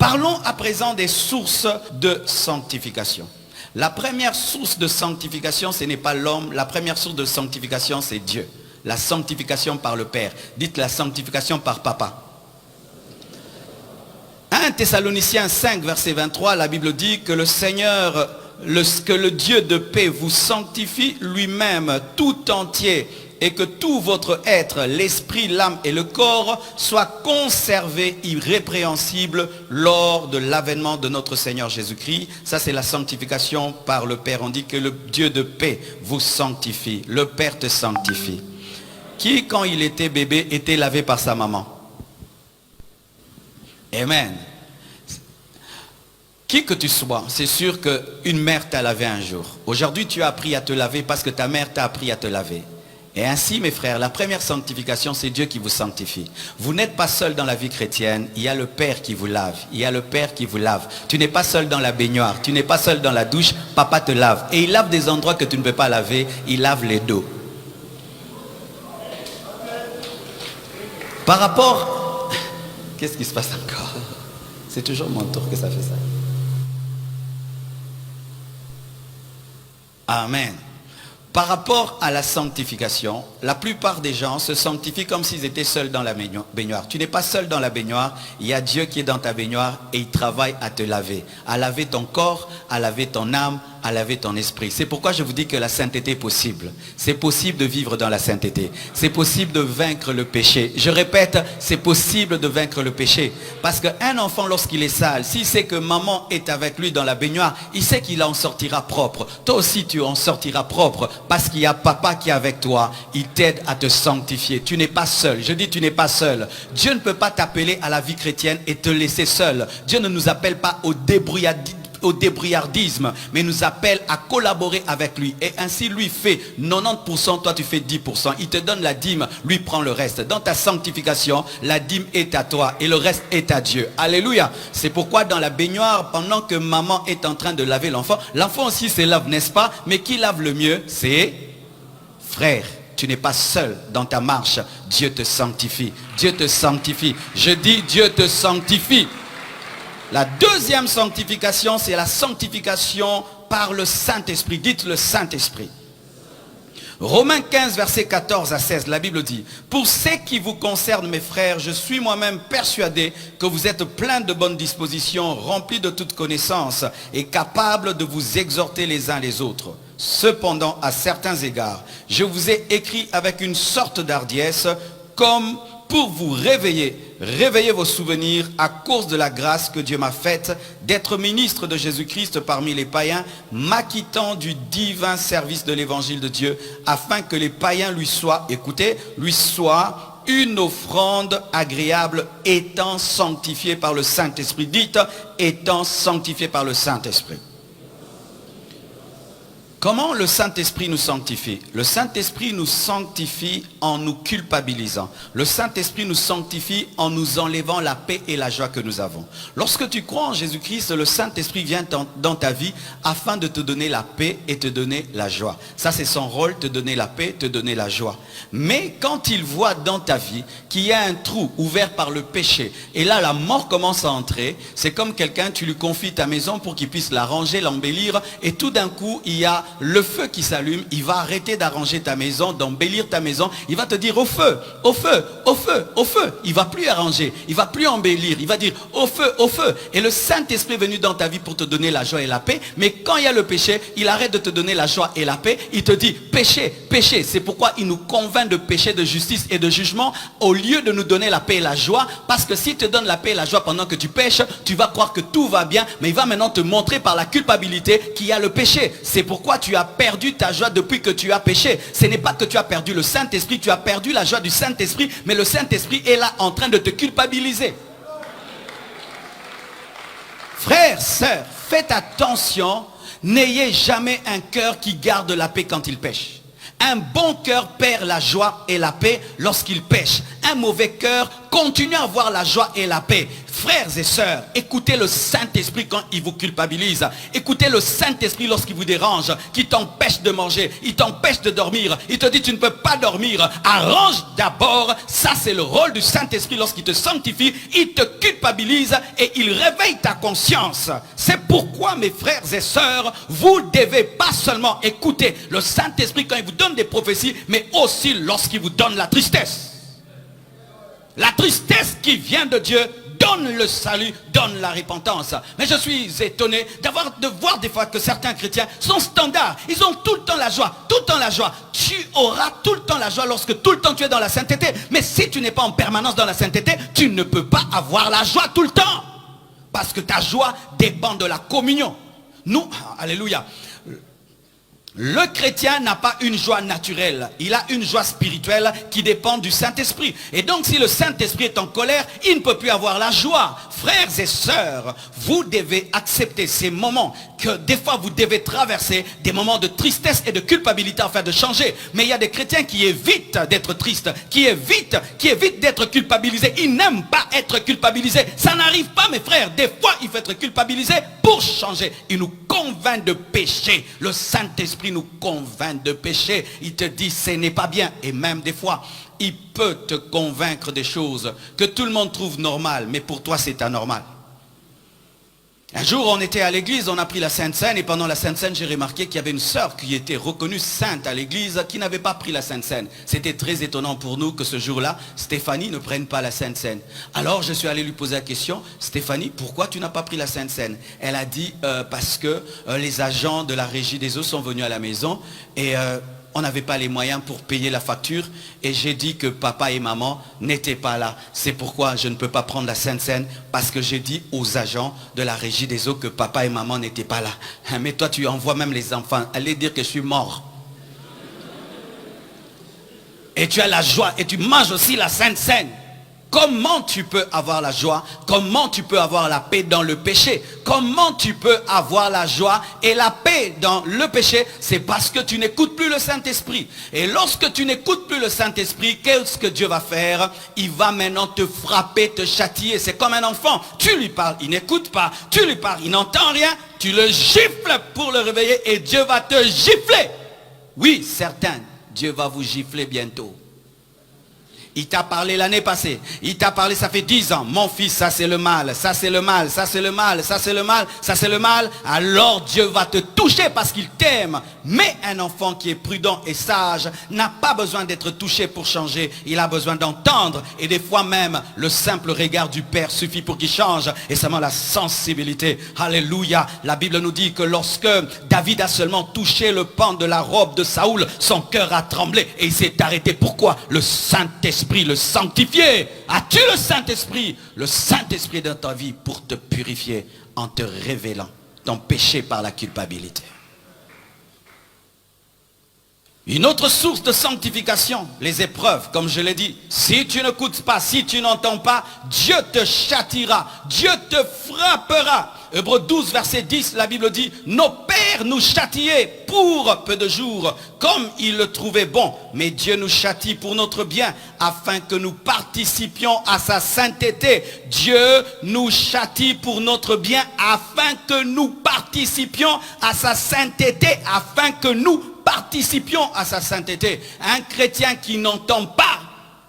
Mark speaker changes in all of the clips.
Speaker 1: Parlons à présent des sources de sanctification. La première source de sanctification, ce n'est pas l'homme. La première source de sanctification, c'est Dieu. La sanctification par le Père. Dites la sanctification par Papa. 1 Thessaloniciens 5, verset 23, la Bible dit que le Seigneur, que le Dieu de paix vous sanctifie lui-même tout entier et que tout votre être, l'esprit, l'âme et le corps soient conservés irrépréhensibles lors de l'avènement de notre Seigneur Jésus-Christ. Ça, c'est la sanctification par le Père. On dit que le Dieu de paix vous sanctifie. Le Père te sanctifie. Qui, quand il était bébé, était lavé par sa maman? Amen. Qui que tu sois, c'est sûr qu'une mère t'a lavé un jour. Aujourd'hui, tu as appris à te laver parce que ta mère t'a appris à te laver. Et ainsi, mes frères, la première sanctification, c'est Dieu qui vous sanctifie. Vous n'êtes pas seul dans la vie chrétienne. Il y a le Père qui vous lave. Il y a le Père qui vous lave. Tu n'es pas seul dans la baignoire. Tu n'es pas seul dans la douche. Papa te lave. Et il lave des endroits que tu ne peux pas laver. Il lave les dos. Par rapport... Qu'est-ce qui se passe encore? C'est toujours mon tour que ça fait ça. Amen. Par rapport à la sanctification, la plupart des gens se sanctifient comme s'ils étaient seuls dans la baignoire. Tu n'es pas seul dans la baignoire, il y a Dieu qui est dans ta baignoire et il travaille à te laver. À laver ton corps, à laver ton âme, à laver ton esprit. C'est pourquoi je vous dis que la sainteté est possible. C'est possible de vivre dans la sainteté. C'est possible de vaincre le péché. Je répète, c'est possible de vaincre le péché. Parce qu'un enfant, lorsqu'il est sale, s'il sait que maman est avec lui dans la baignoire, il sait qu'il en sortira propre. Toi aussi, tu en sortiras propre. Parce qu'il y a papa qui est avec toi. Il t'aide à te sanctifier. Tu n'es pas seul. Je dis, tu n'es pas seul. Dieu ne peut pas t'appeler à la vie chrétienne et te laisser seul. Dieu ne nous appelle pas au débrouillardisme, mais nous appelle à collaborer avec lui. Et ainsi, lui fait 90%, toi tu fais 10%. Il te donne la dîme, lui prend le reste. Dans ta sanctification, la dîme est à toi et le reste est à Dieu. Alléluia. C'est pourquoi dans la baignoire, pendant que maman est en train de laver l'enfant, l'enfant aussi se lave, n'est-ce pas? Mais qui lave le mieux? C'est frère. Tu n'es pas seul dans ta marche. Dieu te sanctifie. Dieu te sanctifie. Je dis, Dieu te sanctifie. La deuxième sanctification, c'est la sanctification par le Saint-Esprit. Dites le Saint-Esprit. Romains 15, versets 14 à 16, la Bible dit: pour ce qui vous concerne, mes frères, je suis moi-même persuadé que vous êtes pleins de bonnes dispositions, remplis de toute connaissance et capables de vous exhorter les uns les autres. Cependant, à certains égards, je vous ai écrit avec une sorte d'hardiesse, comme pour vous réveiller vos souvenirs à cause de la grâce que Dieu m'a faite d'être ministre de Jésus-Christ parmi les païens, m'acquittant du divin service de l'évangile de Dieu, afin que les païens lui soient, écoutez, lui soient une offrande agréable, étant sanctifiés par le Saint-Esprit. Dites, étant sanctifiés par le Saint-Esprit. Comment le Saint-Esprit nous sanctifie? Le Saint-Esprit nous sanctifie en nous culpabilisant. Le Saint-Esprit nous sanctifie en nous enlevant la paix et la joie que nous avons. Lorsque tu crois en Jésus-Christ, le Saint-Esprit vient dans ta vie afin de te donner la paix et te donner la joie. Ça, c'est son rôle, te donner la paix, te donner la joie. Mais quand il voit dans ta vie qu'il y a un trou ouvert par le péché, et là, la mort commence à entrer, c'est comme quelqu'un, tu lui confies ta maison pour qu'il puisse la ranger, l'embellir, et tout d'un coup, il y a le feu qui s'allume, il va arrêter d'arranger ta maison, d'embellir ta maison, il va te dire au feu, au feu, au feu, au feu. Il va plus arranger, il va plus embellir, il va dire au feu, au feu. Et le Saint-Esprit est venu dans ta vie pour te donner la joie et la paix, mais quand il y a le péché, il arrête de te donner la joie et la paix, il te dit péché, péché. C'est pourquoi il nous convainc de péché, de justice et de jugement, au lieu de nous donner la paix et la joie, parce que s'il te donne la paix et la joie pendant que tu pêches, tu vas croire que tout va bien, mais il va maintenant te montrer par la culpabilité qu'il y a le péché. C'est pourquoi tu as perdu ta joie depuis que tu as péché. Ce n'est pas que tu as perdu le Saint-Esprit, tu as perdu la joie du Saint-Esprit, mais le Saint-Esprit est là en train de te culpabiliser. Frères, sœurs, faites attention, n'ayez jamais un cœur qui garde la paix quand il pêche. Un bon cœur perd la joie et la paix lorsqu'il pêche. Un mauvais cœur continue à avoir la joie et la paix. Frères et sœurs, écoutez le Saint-Esprit quand il vous culpabilise. Écoutez le Saint-Esprit lorsqu'il vous dérange, qui t'empêche de manger, il t'empêche de dormir. Il te dit tu ne peux pas dormir. Arrange d'abord. Ça c'est le rôle du Saint-Esprit lorsqu'il te sanctifie. Il te culpabilise et il réveille ta conscience. C'est pourquoi mes frères et sœurs, vous devez pas seulement écouter le Saint-Esprit quand il vous donne des prophéties, mais aussi lorsqu'il vous donne la tristesse. La tristesse qui vient de Dieu donne le salut, donne la repentance. Mais je suis étonné de voir des fois que certains chrétiens sont standards. Ils ont tout le temps la joie, tout le temps la joie. Tu auras tout le temps la joie lorsque tout le temps tu es dans la sainteté. Mais si tu n'es pas en permanence dans la sainteté, tu ne peux pas avoir la joie tout le temps. Parce que ta joie dépend de la communion. Nous, alléluia. Le chrétien n'a pas une joie naturelle, il a une joie spirituelle qui dépend du Saint-Esprit. Et donc si le Saint-Esprit est en colère, il ne peut plus avoir la joie. Frères et sœurs, vous devez accepter ces moments que des fois vous devez traverser, des moments de tristesse et de culpabilité afin de changer. Mais il y a des chrétiens qui évitent d'être tristes, qui évitent d'être culpabilisés. Ils n'aiment pas être culpabilisés. Ça n'arrive pas mes frères. Des fois il faut être culpabilisé pour changer. Il nous convainc de pécher. Le Saint-Esprit nous convainc de pécher. Il te dit ce n'est pas bien. Et même des fois il peut te convaincre des choses que tout le monde trouve normales, mais pour toi c'est anormal. Un jour on était à l'église, on a pris la Sainte Seine, et pendant la Sainte Seine j'ai remarqué qu'il y avait une sœur qui était reconnue sainte à l'église qui n'avait pas pris la Sainte Seine. C'était très étonnant pour nous que ce jour-là Stéphanie ne prenne pas la Sainte Seine. Alors je suis allé lui poser la question: Stéphanie, pourquoi tu n'as pas pris la Sainte Seine? Elle a dit parce que les agents de la Régie des eaux sont venus à la maison et on n'avait pas les moyens pour payer la facture, et j'ai dit que papa et maman n'étaient pas là. C'est pourquoi je ne peux pas prendre la Sainte Seine, parce que j'ai dit aux agents de la Régie des eaux que papa et maman n'étaient pas là. Mais toi tu envoies même les enfants aller dire que je suis mort. Et tu as la joie et tu manges aussi la Sainte Seine. Comment tu peux avoir la joie? Comment tu peux avoir la paix dans le péché? Comment tu peux avoir la joie et la paix dans le péché? C'est parce que tu n'écoutes plus le Saint-Esprit. Et lorsque tu n'écoutes plus le Saint-Esprit, qu'est-ce que Dieu va faire? Il va maintenant te frapper, te châtier. C'est comme un enfant. Tu lui parles, il n'écoute pas. Tu lui parles, il n'entend rien. Tu le gifles pour le réveiller et Dieu va te gifler. Oui, certains, Dieu va vous gifler bientôt. Il t'a parlé l'année passée. Il t'a parlé, ça fait 10 ans. Mon fils, ça c'est le mal. Ça c'est le mal. Ça c'est le mal. Ça c'est le mal. Ça c'est le mal. Alors Dieu va te toucher parce qu'il t'aime. Mais un enfant qui est prudent et sage n'a pas besoin d'être touché pour changer. Il a besoin d'entendre. Et des fois même, le simple regard du Père suffit pour qu'il change. Et seulement la sensibilité. Alléluia. La Bible nous dit que lorsque David a seulement touché le pan de la robe de Saoul, son cœur a tremblé. Et il s'est arrêté. Pourquoi? Le Saint-Esprit le sanctifier. As-tu le Saint-Esprit? Le Saint-Esprit est dans ta vie pour te purifier en te révélant ton péché par la culpabilité. Une autre source de sanctification, les épreuves, comme je l'ai dit. Si tu n'écoutes pas, si tu n'entends pas, Dieu te châtiera, Dieu te frappera. Hébreux 12, verset 10, la Bible dit: nos pères nous châtiaient pour peu de jours, comme ils le trouvaient bon. Mais Dieu nous châtie pour notre bien, afin que nous participions à sa sainteté. Dieu nous châtie pour notre bien, afin que nous participions à sa sainteté, afin que nous participions à sa sainteté. Un chrétien qui n'entend pas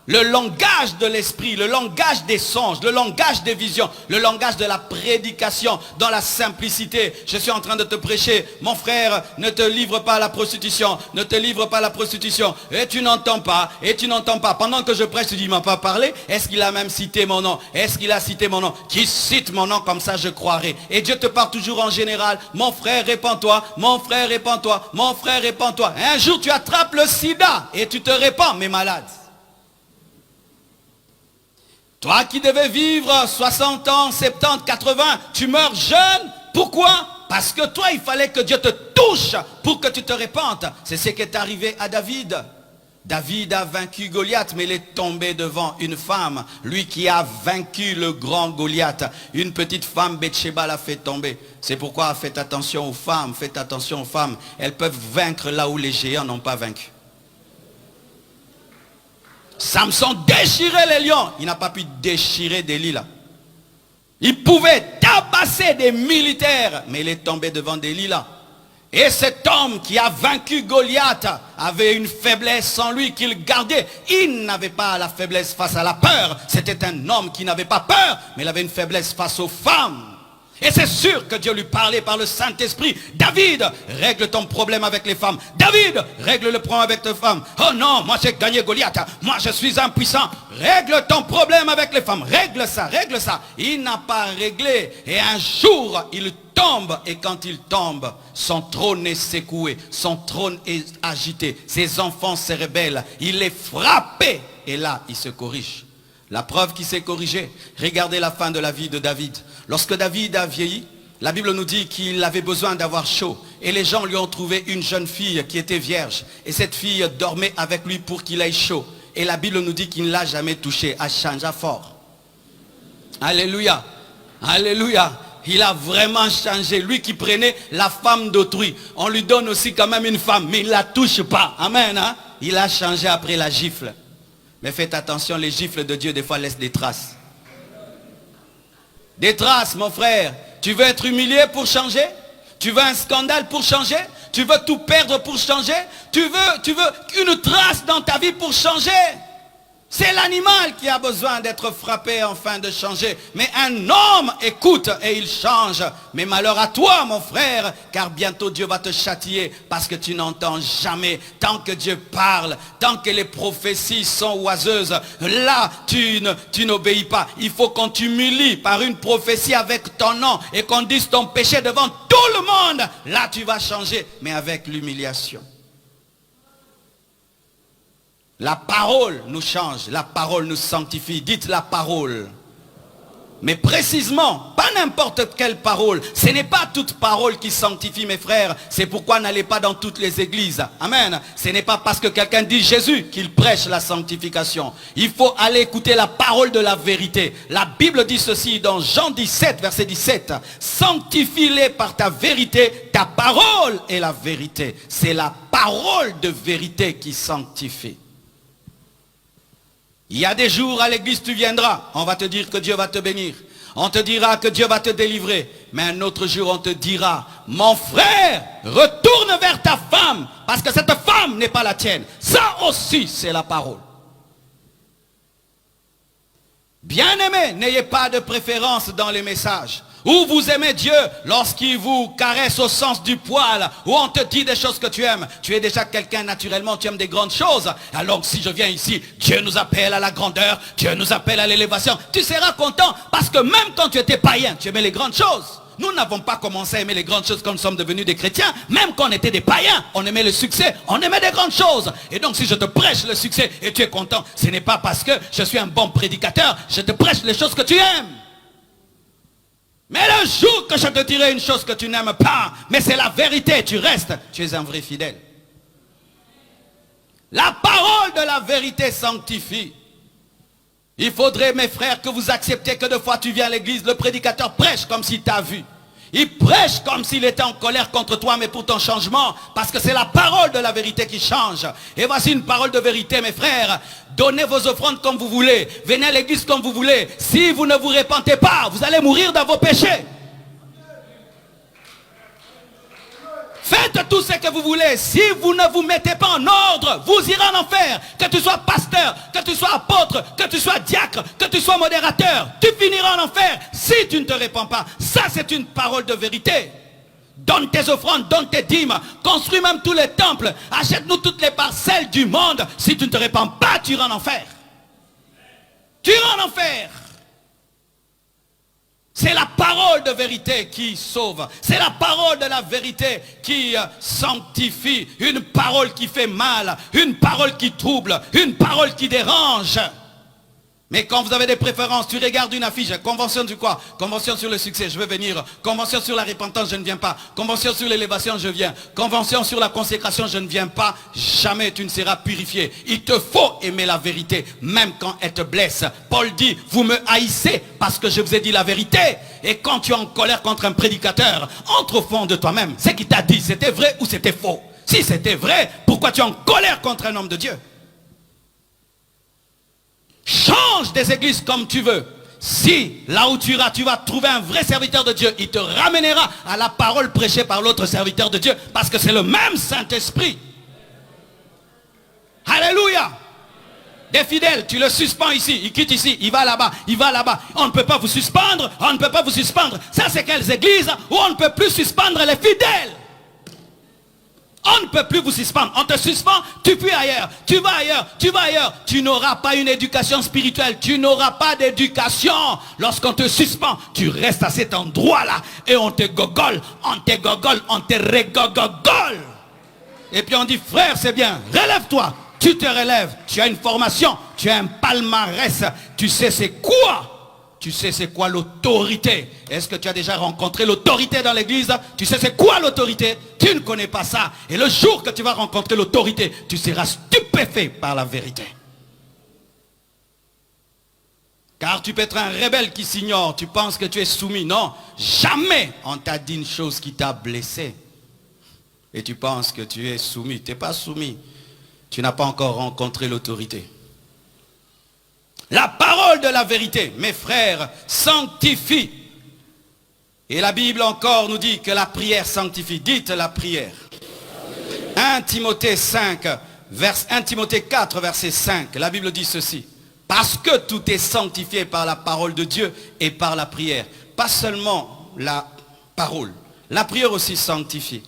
Speaker 1: le langage de l'esprit, le langage des songes, le langage des visions, le langage de la prédication dans la simplicité. Je suis en train de te prêcher, mon frère, ne te livre pas à la prostitution, ne te livre pas à la prostitution. Et tu n'entends pas, et tu n'entends pas. Pendant que je prêche, tu dis, il m'a pas parlé. Est-ce qu'il a même cité mon nom? Est-ce qu'il a cité mon nom? Qui cite mon nom, comme ça je croirai. Et Dieu te parle toujours en général. Mon frère, répands-toi, mon frère, répands-toi, mon frère, répands-toi. Un jour tu attrapes le sida et tu te répands, mais malade. Toi qui devais vivre 60 ans, 70, 80, tu meurs jeune. Pourquoi? Parce que toi, il fallait que Dieu te touche pour que tu te répandes. C'est ce qui est arrivé à David. David a vaincu Goliath, mais il est tombé devant une femme. Lui qui a vaincu le grand Goliath. Une petite femme, Bathsheba, l'a fait tomber. C'est pourquoi faites attention aux femmes, faites attention aux femmes. Elles peuvent vaincre là où les géants n'ont pas vaincu. Samson déchirait les lions. Il n'a pas pu déchirer des lilas. Il pouvait tabasser des militaires, mais il est tombé devant Delilah. Et cet homme qui a vaincu Goliath avait une faiblesse en lui qu'il gardait. Il n'avait pas la faiblesse face à la peur. C'était un homme qui n'avait pas peur, mais il avait une faiblesse face aux femmes. Et c'est sûr que Dieu lui parlait par le Saint-Esprit. David, règle ton problème avec les femmes. David, règle le problème avec tes femmes. Oh non, moi j'ai gagné Goliath. Moi je suis impuissant. Règle ton problème avec les femmes. Règle ça, règle ça. Il n'a pas réglé. Et un jour, il tombe. Et quand il tombe, son trône est secoué. Son trône est agité. Ses enfants se rebellent. Il est frappé. Et là, il se corrige. La preuve qu'il s'est corrigé, regardez la fin de la vie de David. Lorsque David a vieilli, la Bible nous dit qu'il avait besoin d'avoir chaud. Et les gens lui ont trouvé une jeune fille qui était vierge. Et cette fille dormait avec lui pour qu'il ait chaud. Et la Bible nous dit qu'il ne l'a jamais touché. Elle changea fort. Alléluia. Alléluia. Il a vraiment changé. Lui qui prenait la femme d'autrui. On lui donne aussi quand même une femme, mais il ne la touche pas. Amen. Hein? Il a changé après la gifle. Mais faites attention, les gifles de Dieu des fois laissent des traces. Des traces, mon frère. Tu veux être humilié pour changer? Tu veux un scandale pour changer? Tu veux tout perdre pour changer? Tu veux une trace dans ta vie pour changer? C'est l'animal qui a besoin d'être frappé afin de changer. Mais un homme écoute et il change. Mais malheur à toi, mon frère, car bientôt Dieu va te châtier parce que tu n'entends jamais. Tant que Dieu parle, tant que les prophéties sont oiseuses, là, tu n'obéis pas. Il faut qu'on t'humilie par une prophétie avec ton nom et qu'on dise ton péché devant tout le monde. Là, tu vas changer, mais avec l'humiliation. La parole nous change, la parole nous sanctifie. Dites la parole. Mais précisément, pas n'importe quelle parole. Ce n'est pas toute parole qui sanctifie, mes frères. C'est pourquoi n'allez pas dans toutes les églises. Amen. Ce n'est pas parce que quelqu'un dit Jésus qu'il prêche la sanctification. Il faut aller écouter la parole de la vérité. La Bible dit ceci dans Jean 17, verset 17. Sanctifie-les par ta vérité. Ta parole est la vérité. C'est la parole de vérité qui sanctifie. Il y a des jours à l'église tu viendras, on va te dire que Dieu va te bénir. On te dira que Dieu va te délivrer. Mais un autre jour on te dira, mon frère, retourne vers ta femme, parce que cette femme n'est pas la tienne. Ça aussi c'est la parole. Bien-aimés, n'ayez pas de préférence dans les messages. Ou vous aimez Dieu lorsqu'il vous caresse au sens du poil, ou on te dit des choses que tu aimes. Tu es déjà quelqu'un naturellement, tu aimes des grandes choses. Alors si je viens ici, Dieu nous appelle à la grandeur, Dieu nous appelle à l'élévation. Tu seras content parce que même quand tu étais païen, tu aimais les grandes choses. Nous n'avons pas commencé à aimer les grandes choses quand nous sommes devenus des chrétiens. Même quand on était des païens, on aimait le succès, on aimait des grandes choses. Et donc si je te prêche le succès et tu es content, ce n'est pas parce que je suis un bon prédicateur, je te prêche les choses que tu aimes. Mais le jour que je te dirai une chose que tu n'aimes pas, mais c'est la vérité, tu restes, tu es un vrai fidèle. La parole de la vérité sanctifie. Il faudrait, mes frères, que vous acceptiez que deux fois tu viens à l'église, le prédicateur prêche comme s'il t'a vu. Il prêche comme s'il était en colère contre toi, mais pour ton changement, parce que c'est la parole de la vérité qui change. Et voici une parole de vérité, mes frères. Donnez vos offrandes comme vous voulez. Venez à l'église comme vous voulez. Si vous ne vous repentez pas, vous allez mourir dans vos péchés. Faites tout ce que vous voulez. Si vous ne vous mettez pas en ordre, vous irez en enfer. Que tu sois pasteur, que tu sois apôtre, que tu sois diacre, que tu sois modérateur, tu finiras en enfer si tu ne te répands pas. Ça, c'est une parole de vérité. Donne tes offrandes, donne tes dîmes, construis même tous les temples, achète-nous toutes les parcelles du monde. Si tu ne te répands pas, tu iras en enfer. Tu iras en enfer. C'est la parole de vérité qui sauve. C'est la parole de la vérité qui sanctifie. Une parole qui fait mal. Une parole qui trouble. Une parole qui dérange. Mais quand vous avez des préférences, tu regardes une affiche. Convention du quoi? Convention sur le succès, je veux venir. Convention sur la repentance, je ne viens pas. Convention sur l'élévation, je viens. Convention sur la consécration, je ne viens pas. Jamais tu ne seras purifié. Il te faut aimer la vérité, même quand elle te blesse. Paul dit, vous me haïssez parce que je vous ai dit la vérité. Et quand tu es en colère contre un prédicateur, entre au fond de toi-même. Ce qu'il t'a dit, c'était vrai ou c'était faux? Si c'était vrai, pourquoi tu es en colère contre un homme de Dieu? Change des églises comme tu veux. Si là où tu iras, tu vas trouver un vrai serviteur de Dieu, il te ramènera à la parole prêchée par l'autre serviteur de Dieu, parce que c'est le même Saint-Esprit. Alléluia. Des fidèles, tu le suspends ici, il quitte ici, il va là-bas, il va là-bas. On ne peut pas vous suspendre, on ne peut pas vous suspendre. Ça, c'est quelles églises où on ne peut plus suspendre les fidèles? On ne peut plus vous suspendre. On te suspend, tu fuis ailleurs, tu vas ailleurs, tu vas ailleurs. Tu n'auras pas une éducation spirituelle, tu n'auras pas d'éducation. Lorsqu'on te suspend, tu restes à cet endroit-là et on te gogole, on te régogole. Et puis on dit, frère, c'est bien, relève-toi. Tu te relèves, tu as une formation, tu as un palmarès, tu sais c'est quoi? Tu sais c'est quoi l'autorité? Est-ce que tu as déjà rencontré l'autorité dans l'église? Tu sais c'est quoi l'autorité? Tu ne connais pas ça. Et le jour que tu vas rencontrer l'autorité, tu seras stupéfait par la vérité. Car tu peux être un rebelle qui s'ignore, tu penses que tu es soumis. Non, jamais on t'a dit une chose qui t'a blessé. Et tu penses que tu es soumis. Tu n'es pas soumis. Tu n'as pas encore rencontré l'autorité. La parole de la vérité, mes frères, sanctifie. Et la Bible encore nous dit que la prière sanctifie. Dites la prière. 1 Timothée 4, verset 5. La Bible dit ceci. Parce que tout est sanctifié par la parole de Dieu et par la prière. Pas seulement la parole. La prière aussi sanctifie.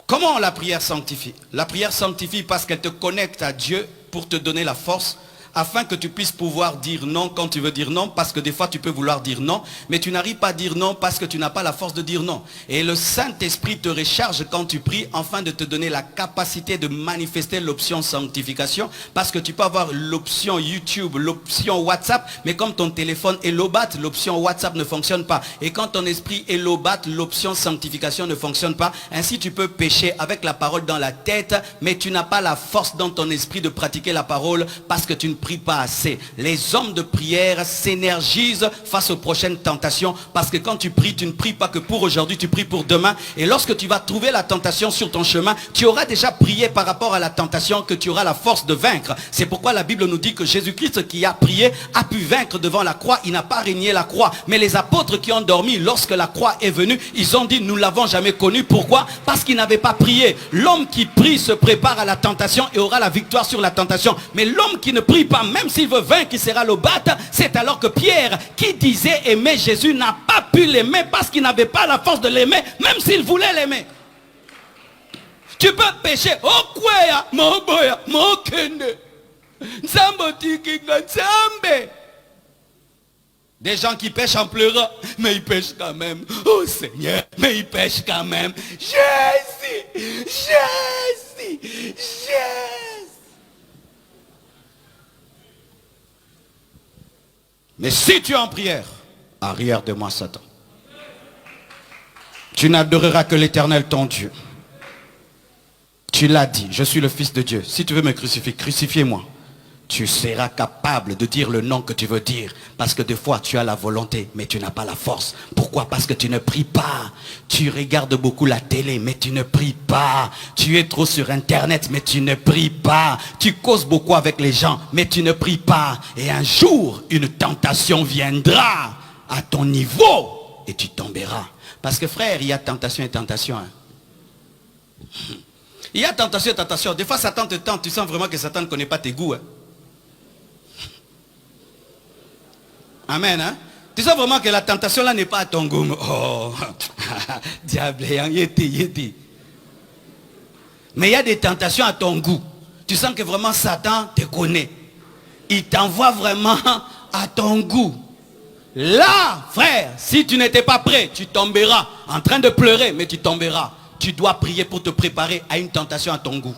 Speaker 1: Comment la prière sanctifie? La prière sanctifie parce qu'elle te connecte à Dieu pour te donner la force afin que tu puisses pouvoir dire non quand tu veux dire non, parce que des fois tu peux vouloir dire non, mais tu n'arrives pas à dire non parce que tu n'as pas la force de dire non. Et le Saint-Esprit te recharge quand tu pries afin de te donner la capacité de manifester l'option sanctification, parce que tu peux avoir l'option YouTube, l'option WhatsApp, mais comme ton téléphone est low-bat, l'option WhatsApp ne fonctionne pas. Et quand ton esprit est low-bat, l'option sanctification ne fonctionne pas. Ainsi tu peux pécher avec la parole dans la tête, mais tu n'as pas la force dans ton esprit de pratiquer la parole parce que tu ne prie pas assez. Les hommes de prière s'énergisent face aux prochaines tentations, parce que quand tu pries, tu ne pries pas que pour aujourd'hui, tu pries pour demain. Et lorsque tu vas trouver la tentation sur ton chemin, tu auras déjà prié par rapport à la tentation, que tu auras la force de vaincre. C'est pourquoi la Bible nous dit que Jésus-Christ qui a prié a pu vaincre devant la croix. Il n'a pas régné la croix. Mais les apôtres qui ont dormi lorsque la croix est venue, ils ont dit nous ne l'avons jamais connu. Pourquoi? Parce qu'ils n'avaient pas prié. L'homme qui prie se prépare à la tentation et aura la victoire sur la tentation. Mais l'homme qui ne prie pas, même s'il veut vaincre, il sera le battre. C'est alors que Pierre, qui disait aimer Jésus, n'a pas pu l'aimer parce qu'il n'avait pas la force de l'aimer, même s'il voulait l'aimer. Tu peux pécher. Oh quoi, mon boya, mon kende. Des gens qui pêchent en pleurant, mais ils pêchent quand même. Oh Seigneur, mais ils pêchent quand même. Jésus, Jésus, Jésus. Mais si tu es en prière, arrière de moi Satan. Tu n'adoreras que l'Éternel ton Dieu. Tu l'as dit, je suis le Fils de Dieu. Si tu veux me crucifier, crucifiez-moi. Tu seras capable de dire le nom que tu veux dire. Parce que des fois, tu as la volonté, mais tu n'as pas la force. Pourquoi? Parce que tu ne pries pas. Tu regardes beaucoup la télé, mais tu ne pries pas. Tu es trop sur Internet, mais tu ne pries pas. Tu causes beaucoup avec les gens, mais tu ne pries pas. Et un jour, une tentation viendra à ton niveau et tu tomberas. Parce que frère, il y a tentation et tentation. Hein. Il y a tentation et tentation. Des fois, Satan te tente. Tu sens vraiment que Satan ne connaît pas tes goûts. Hein. Amen. Hein? Tu sens vraiment que la tentation là n'est pas à ton goût. Oh, diable, yéti. Mais il y a des tentations à ton goût. Tu sens que vraiment Satan te connaît. Il t'envoie vraiment à ton goût. Là, frère, si tu n'étais pas prêt, tu tomberas. En train de pleurer, mais tu tomberas. Tu dois prier pour te préparer à une tentation à ton goût.